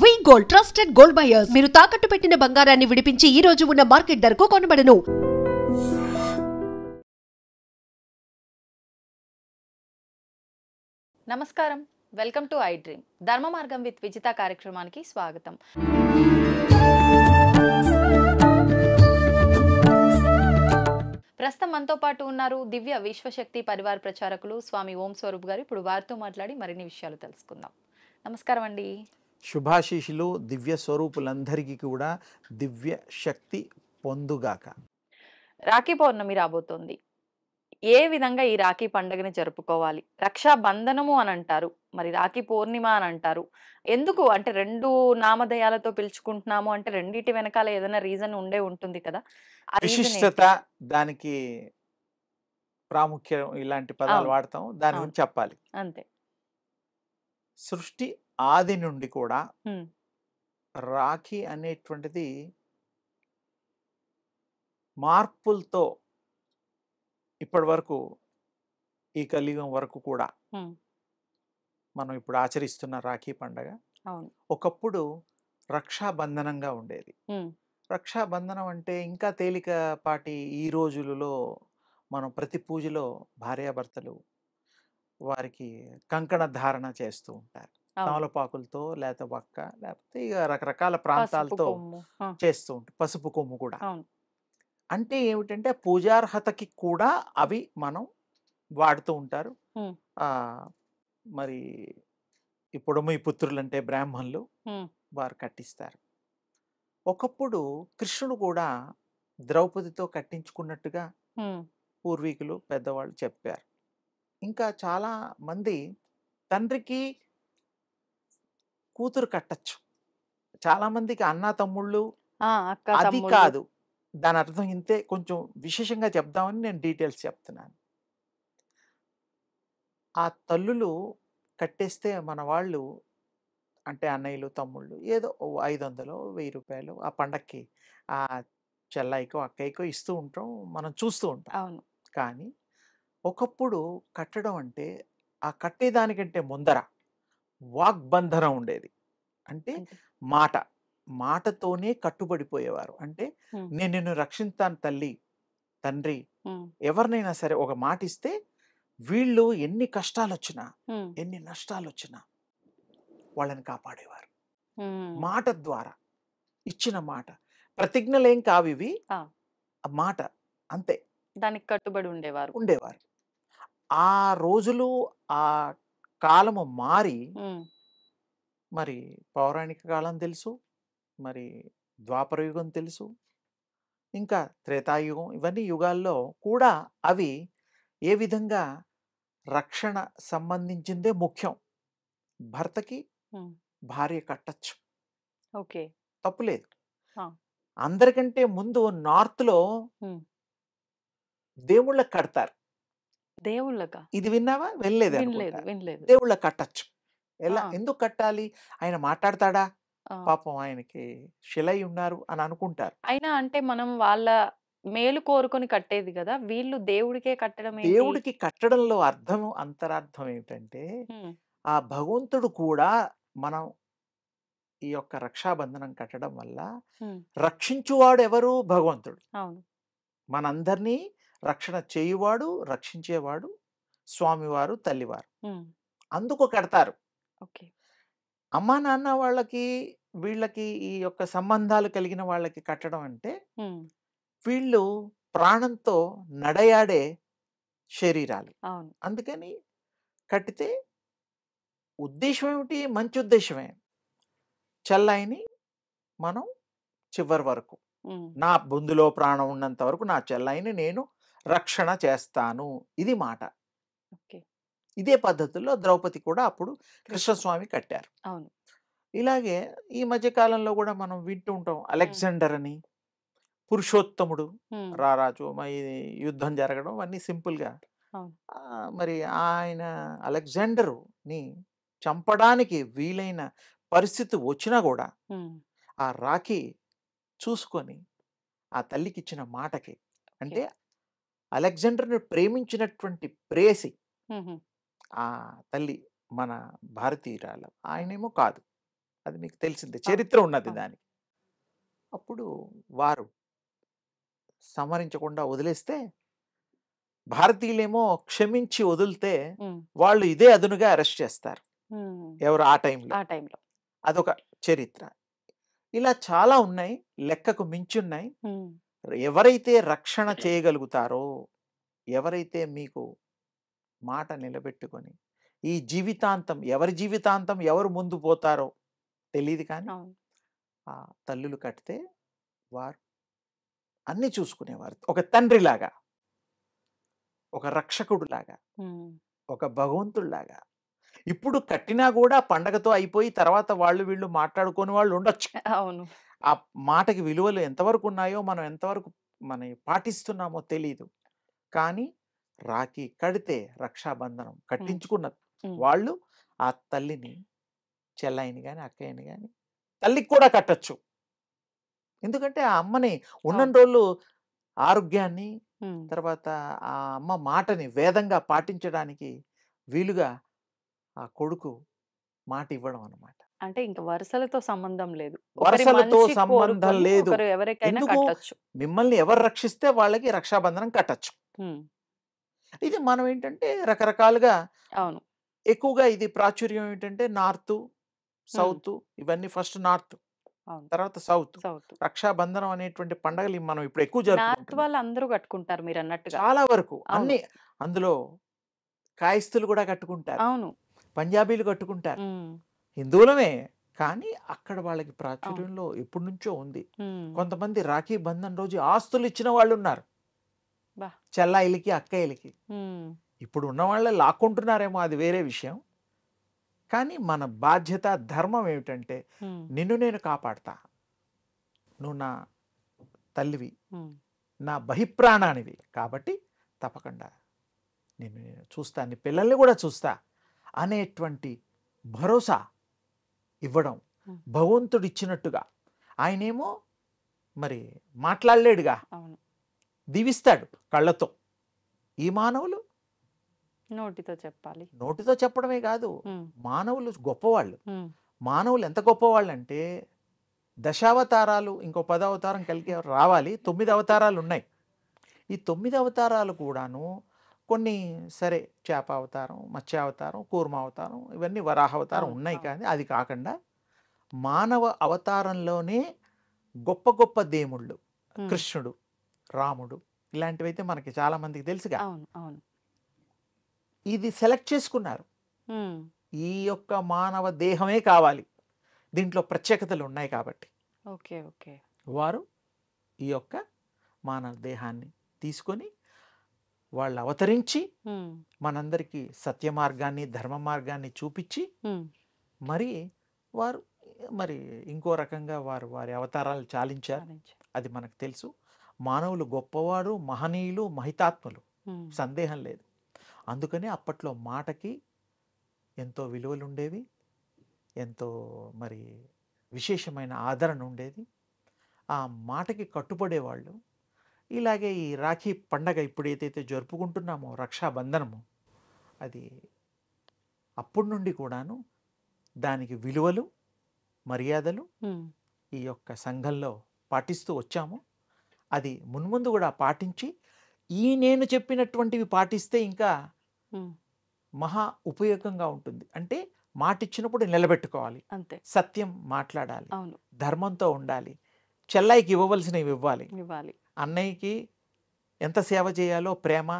వి gold trusted gold buyers మీరు తాకట్టు పెట్టిన బంగారాన్ని విడిపించి ఈ రోజు ఉన్న మార్కెట్ ధరకు కొనబడను. నమస్కారం, వెల్కమ్ టు ఐ డ్రీమ్. ధర్మ మార్గం విత్ విజిత కార్యక్రమానికి స్వాగతం. ప్రస్తుతం మనతో పాటు ఉన్నారు దివ్య విశ్వశక్తి పరివార ప్రచారకులు స్వామి ఓం స్వరూప్ గారు. ఇప్పుడు వారితో మాట్లాడి మరిన్ని విషయాలు తెలుసుకుందాం. నమస్కారం అండి. శుభాశీషులు దివ్య స్వరూపులందరికీ కూడా దివ్య శక్తి పొందుగాక. రాఖీ పౌర్ణమి రాబోతోంది. ఏ విధంగా ఈ రాఖీ పండుగని జరుపుకోవాలి? రక్షాబంధనము అని అంటారు, మరి రాఖీ పూర్ణిమ అని అంటారు. ఎందుకు అంటే రెండు నామధేయాలతో పిలుచుకుంటున్నాము అంటే రెండిటి వెనకాల ఏదైనా రీజన్ ఉండే ఉంటుంది కదా. విశిష్టత, దానికి ప్రాముఖ్యం, ఇలాంటి పదాలు వాడతాం, దాని గురించి చెప్పాలి. అంతే. సృష్టి ఆది నుండి కూడా రాఖీ అనేటువంటిది మార్పులతో ఇప్పటి వరకు, ఈ కలియుగం వరకు కూడా మనం ఇప్పుడు ఆచరిస్తున్న రాఖీ పండగ ఒకప్పుడు రక్షాబంధనంగా ఉండేది. రక్షాబంధనం అంటే ఇంకా తేలికపాటి ఈ రోజులలో మనం ప్రతి పూజలో భార్యాభర్తలు వారికి కంకణ ధారణ చేస్తూ ఉంటారు. తమలపాకులతో, లేకపోతే వక్క, లేకపోతే ఇక రకరకాల ప్రాంతాలతో చేస్తూ ఉంటారు. పసుపు కొమ్ము కూడా. అంటే ఏమిటంటే పూజార్హతకి కూడా అవి మనం వాడుతూ ఉంటారు. మరి ఇప్పుడు మీ పుత్రులు అంటే బ్రాహ్మణులు వారు కట్టిస్తారు. ఒకప్పుడు కృష్ణుడు కూడా ద్రౌపదితో కట్టించుకున్నట్టుగా పూర్వీకులు పెద్దవాళ్ళు చెప్పారు. ఇంకా చాలా మంది తండ్రికి కూతురు కట్టచ్చు. చాలా మందికి అన్న తమ్ముళ్ళు, అది కాదు. దాని అర్థం ఇంతే. కొంచెం విశేషంగా చెప్దామని నేను డీటెయిల్స్ చెప్తున్నాను. ఆ తల్లులు కట్టేస్తే మన వాళ్ళు అంటే అన్నయ్యలు తమ్ముళ్ళు ఏదో 500 1000 రూపాయలు ఆ పండక్కి ఆ చెల్లాయికో అక్కయ్యకో ఇస్తూ ఉంటాం, మనం చూస్తూ ఉంటాం. కానీ ఒకప్పుడు కట్టడం అంటే ఆ కట్టేదానికంటే ముందర వాగ్బంధనం ఉండేది. అంటే మాటతోనే కట్టుబడిపోయేవారు. అంటే నేను నిన్ను రక్షిస్తాను తల్లి, తండ్రి, ఎవరినైనా సరే ఒక మాట ఇస్తే వీళ్ళు ఎన్ని కష్టాలు వచ్చినా, ఎన్ని నష్టాలు వచ్చినా వాళ్ళని కాపాడేవారు. మాట ద్వారా ఇచ్చిన మాట. ప్రతిజ్ఞలేం కావు ఇవి, మాట అంతే. దానికి కట్టుబడి ఉండేవారు. ఆ రోజులు, ఆ కాలము మారి మరి పౌరాణిక కాలం తెలుసు, మరి ద్వాపర యుగం తెలుసు, ఇంకా త్రేతాయుగం, ఇవన్నీ యుగాల్లో కూడా అవి ఏ విధంగా రక్షణ సంబంధించిందే ముఖ్యం. భర్తకి భార్య కట్టచ్చు, తప్పులేదు. అందరికంటే ముందు నార్త్లో దేవుళ్ళకి కడతారు. దేవుళ్ళకా? ఇది విన్నావా? వినలేదు. దేవుళ్ళకి కట్టచ్చు. ఎలా, ఎందుకు కట్టాలి? ఆయన మాట్లాడతాడా? పాపం ఆయనకి శిలై ఉన్నారు అని అనుకుంటారు. అయినా అంటే మనం వాళ్ళ మేలు కోరుకొని కట్టేది కదా, వీళ్ళు దేవుడికే కట్టడం. దేవుడికి కట్టడంలో అంతరార్థం ఏమిటంటే ఆ భగవంతుడు కూడా మనం ఈ యొక్క రక్షాబంధనం కట్టడం వల్ల రక్షించువాడు ఎవరు? భగవంతుడు. మనందరినీ రక్షణ చేయువాడు, రక్షించేవాడు స్వామివారు, తల్లివారు. అందుకు కడతారు. అమ్మా నాన్న వాళ్ళకి, వీళ్ళకి ఈ యొక్క సంబంధాలు కలిగిన వాళ్ళకి కట్టడం అంటే వీళ్ళు ప్రాణంతో నడయాడే శరీరాలు. అందుకని కట్టితే ఉద్దేశం ఏమిటి? మంచి ఉద్దేశమే. చెల్లాయిని మనం చివరి వరకు, నా బొందులో ప్రాణం ఉన్నంత వరకు నా చెల్లాయిని నేను రక్షణ చేస్తాను, ఇది మాట. ఇదే పద్ధతుల్లో ద్రౌపది కూడా అప్పుడు కృష్ణస్వామి కట్టారు. ఇలాగే ఈ మధ్య కాలంలో కూడా మనం వింటూ ఉంటాం, అలెగ్జాండర్ అని, పురుషోత్తముడు రారాజు, యుద్ధం జరగడం అన్నీ సింపుల్గా. మరి ఆయన అలెగ్జాండరుని చంపడానికి వీలైన పరిస్థితి వచ్చినా కూడా ఆ రాఖీ చూసుకొని ఆ తల్లికి ఇచ్చిన మాటకి, అంటే అలెగ్జాండర్ని ప్రేమించినటువంటి ప్రేసి ఆ తల్లి మన భారతీయురాలు, ఆయనేమో కాదు, అది మీకు తెలిసిందే, అవును. చరిత్ర ఉన్నది అవును. దానికి. అప్పుడు వారు సంహరించకుండా వదిలేస్తే, భారతీయులేమో క్షమించి వదిలితే హ్మ్. వాళ్ళు ఇదే అదునుగా అరెస్ట్ చేస్తారు. హ్మ్. ఎవరు ఆ టైంలో. ఆ టైంలో. అదొక చరిత్ర. ఇలా చాలా ఉన్నాయి. లెక్కకు మించున్నాయి. హ్మ్. ఎవరైతే రక్షణ చేయగలుగుతారో, ఎవరైతే మీకు మాట నిలబెట్టుకొని, ఈ జీవితాంతం ఎవరి జీవితాంతం ఎవరు ముందు పోతారో తెలీదు కానీ, అవును. ఆ తల్లులు కట్టితే వారు అన్నీ చూసుకునేవారు. ఒక తండ్రిలాగా, ఒక రక్షకుడులాగా, హ్మ్. ఒక భగవంతుడిలాగా. ఇప్పుడు కట్టినా గూడా పండగతో అయిపోయి తర్వాత వాళ్ళు వీళ్ళు మాట్లాడుకోని వాళ్ళు ఉండొచ్చు. అవును. ఆ మాటకి విలువలు ఎంతవరకు ఉన్నాయో, మనం ఎంతవరకు పాటిస్తున్నామో తెలీదు. కానీ రాఖీ కడితే రక్షాబంధనం హ్మ్. కట్టించుకున్న హ్మ్. వాళ్ళు ఆ తల్లిని, చెల్లాయిని గాని, అక్కయ్యని గాని తల్లికి కూడా కట్టొచ్చు. ఎందుకంటే ఆ అమ్మని అవును. ఉన్నన్ని రోజులు ఆరోగ్యాన్ని, హ్మ్. తర్వాత ఆ అమ్మ మాటని వేదంగా పాటించడానికి వీలుగా ఆ కొడుకు మాట ఇవ్వడం అన్నమాట. అంటే ఇంక వరుసలతో సంబంధం లేదు. ఒకరి వరసలతో మంచి సంబంధం కోరుకొని లేదు. ఒకరు ఎవరికైనా ఎందుకు? కట్టొచ్చు. మిమ్మల్ని ఎవరు రక్షిస్తే వాళ్ళకి రక్షాబంధనం కట్టొచ్చు. హ్మ్. ఇది మనం ఏంటంటే రకరకాలుగా అవును. ఎక్కువగా ఇది ప్రాచుర్యం ఏంటంటే నార్తు, హ్మ్. సౌతు, ఇవన్నీ ఫస్ట్ నార్త్, అవును. తర్వాత సౌత్. సౌత్. రక్షాబంధనం అనేటువంటి పండగలు మనం ఇప్పుడు ఎక్కువ నార్త్ జరుపుకుంటున్నాం. వాళ్ళందరూ కట్టుకుంటారు మీరన్నట్టుగా. చాలా వరకు అవును. అన్ని అందులో కాయస్థులు కూడా కట్టుకుంటారు. అవును. పంజాబీలు కట్టుకుంటారు. హ్మ్. హిందువులమే. కానీ అక్కడ వాళ్ళకి అవును. ప్రాచుర్యంలో ఎప్పటినుంచో ఉంది. హ్మ్. కొంతమంది రాఖీ బంధన్ రోజు ఆస్తులు ఇచ్చిన వాళ్ళున్నారు. అబ్బా! చెల్లాయిలకి, అక్కయ్యలకి. హ్మ్. ఇప్పుడు ఉన్నవాళ్ళే లాక్కుంటున్నారేమో అది వేరే విషయం. కానీ మన బాధ్యత, ధర్మం ఏమిటంటే హ్మ్. నిన్ను నేను కాపాడతా. నువ్వు నా తల్లివి, హ్మ్. నా బహిప్రాణానివి. కాబట్టి తప్పకుండా నిన్ను నేను చూస్తా. నీ పిల్లల్ని కూడా చూస్తా అనేటువంటి భరోసా ఇవ్వడం హ్మ్. భగవంతుడిచ్చినట్టుగా. ఆయనేమో మరి మాట్లాడలేడుగా. అవును. దీవిస్తాడు కళ్ళతో. ఈ మానవులు నోటితో చెప్పాలి. నోటితో చెప్పడమే కాదు. హ్మ్. మానవులు గొప్పవాళ్ళు. హ్మ్. మానవులు ఎంత గొప్పవాళ్ళంటే దశావతారాలు ఇంకో 10 అవతారం కలిగి రావాలి. 9 అవతారాలు ఉన్నాయి. ఈ 9 అవతారాలు కూడాను కొన్ని సరే చేప అవతారం, మత్స్య అవతారం, కూర్మ అవతారం, ఇవన్నీ వరాహ అవతారం అవును. ఉన్నాయి. అవును. కానీ అది కాకుండా మానవ అవతారంలోనే గొప్ప గొప్ప దేవుళ్ళు హ్మ్. కృష్ణుడు, రాముడు ఇలాంటివైతే మనకి చాలా మందికి తెలుసుగా. అవును. అవును. ఇది సెలెక్ట్ చేసుకున్నారు. హ్మ్. ఈ యొక్క మానవ దేహమే కావాలి. దీంట్లో ప్రత్యేకతలు ఉన్నాయి కాబట్టి ఓకే. ఓకే. వారు ఈ యొక్క మానవ దేహాన్ని తీసుకొని వాళ్ళు అవతరించి హ్మ్. మనందరికీ సత్య మార్గాన్ని, ధర్మ మార్గాన్ని చూపించి హ్మ్. మరి వారు మరి ఇంకో రకంగా వారు వారి అవతారాలు చాలించారు. సాధించారు. అది మనకు తెలుసు. మానవులు గొప్పవారు, మహనీయులు, మహితాత్ములు, హ్మ్. సందేహం లేదు. అందుకనే అప్పట్లో మాటకి ఎంతో విలువలుండేవి. ఎంతో మరి విశేషమైన ఆదరణ ఉండేది. ఆ మాటకి కట్టుబడేవాళ్ళు. ఇలాగే ఈ రాఖీ పండగ ఇప్పుడు ఏదైతే జరుపుకుంటున్నామో రక్షాబంధనము, అది అప్పటి నుండి కూడాను దానికి విలువలు, మర్యాదలు హ్మ్. ఈ యొక్క సంఘంలో పాటిస్తూ వచ్చాము. అది మున్ముందు కూడా పాటించి ఈ నేను చెప్పినటువంటివి పాటిస్తే ఇంకా హ్మ్. మహా ఉపయోగంగా ఉంటుంది. అంటే మాటిచ్చినప్పుడు నిలబెట్టుకోవాలి. అంతే. సత్యం మాట్లాడాలి. అవును. ధర్మంతో ఉండాలి. చెల్లాయికి ఇవ్వవలసినవి ఇవ్వాలి. ఇవ్వాలి. అన్నయ్యకి ఎంత సేవ చేయాలో ప్రేమ,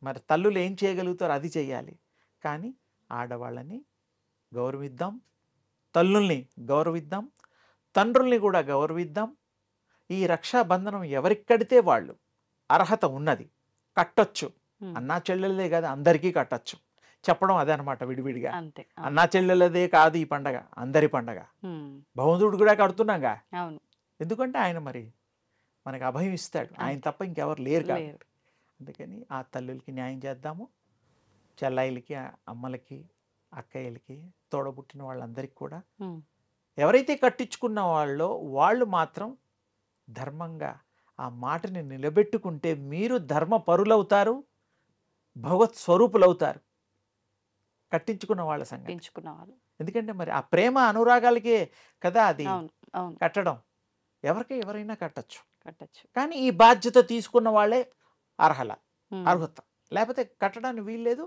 మరి తల్లులు ఏం చేయగలుగుతారో అది చేయాలి. కానీ ఆడవాళ్ళని గౌరవిద్దాం. తల్లుల్ని గౌరవిద్దాం. తండ్రుల్ని కూడా గౌరవిద్దాం. ఈ రక్షాబంధనం ఎవరికి కడితే వాళ్ళు అర్హత ఉన్నది. కట్టొచ్చు. హ్మ్. అన్నా చెల్లెలదే కాదు అందరికీ కట్టొచ్చు. చెప్పడం అదే అనమాట విడివిడిగా. అంతే. అవును. అన్నా చెల్లెలదే కాదు ఈ పండగ. అందరి పండగ. హ్మ్. భగవంతుడు కూడా కడుతున్నాంగా. అవును. ఎందుకంటే ఆయన మరి మనకి అభయం ఇస్తాడు. ఆయన అంతే. తప్ప ఇంకెవరు లేరు లేరు. కాబట్టి. అందుకని ఆ తల్లులకి న్యాయం చేద్దాము. చెల్లాయిలకి, అమ్మలకి, అక్కయ్యలకి, తోడబుట్టిన వాళ్ళందరికీ కూడా హ్మ్. ఎవరైతే కట్టించుకున్న వాళ్ళో వాళ్ళు మాత్రం ధర్మంగా ఆ మాటని నిలబెట్టుకుంటే మీరు ధర్మ పరులవుతారు, భగవత్ స్వరూపులవుతారు. కట్టించుకున్న వాళ్ళ సంగతి. పెంచుకున్న వాళ్ళు. ఎందుకంటే మరి ఆ ప్రేమ అనురాగాలకే కదా అది అవును అవును కట్టడం. ఎవరైనా కట్టచ్చు. కట్టచ్చు. కానీ ఈ బాధ్యత తీసుకున్న వాళ్ళే అర్హత. లేకపోతే కట్టడానికి వీలు లేదు.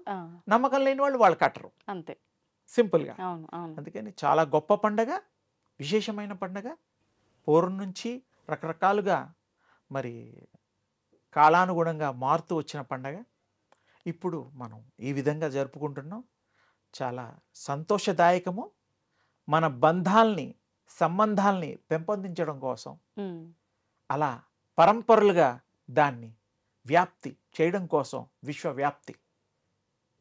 నమ్మకం లేని వాళ్ళు కట్టరు. అంతే. సింపుల్గా. అవును అవును అందుకని చాలా గొప్ప పండగ, విశేషమైన పండగ. పూర్వం నుంచి రకరకాలుగా మరి కాలానుగుణంగా మారుతూ వచ్చిన పండగ. ఇప్పుడు మనం ఈ విధంగా జరుపుకుంటున్నాం. చాలా సంతోషదాయకము. మన సంబంధాల్ని పెంపొందించడం కోసం అలా పరంపరలుగా దాన్ని వ్యాప్తి చేయడం కోసం విశ్వవ్యాప్తి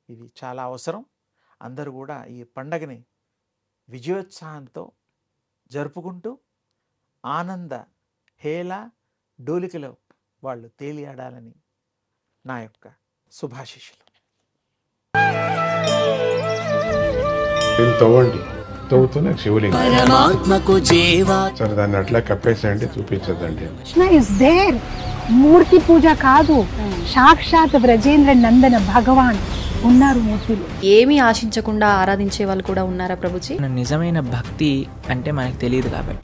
ఇది చాలా అవసరం. అందరూ కూడా ఈ పండగని విజయోత్సాహంతో జరుపుకుంటూ ఆనంద హేళ డోలికలో వాళ్ళు తేలియాడాలని నా యొక్క శుభాశీస్సులు. తవ్వండి, తవ్వుతున్న శివలింగం. పరమాత్మకు జీవా సరే దాన్ని అట్లా కప్పేసేయండి, చూపించదండి. Krishna is there. మూర్తి పూజ కాదు, సాక్షాత్ బ్రజేంద్ర నందన భగవాన్ ఉన్నారు మూర్తిలో. ఏమీ ఆశించకుండా ఆరాధించే వాళ్ళు కూడా ఉన్నారా ప్రభుజీ? నిజమైన భక్తి అంటే మనకు తెలియదు కాబట్టి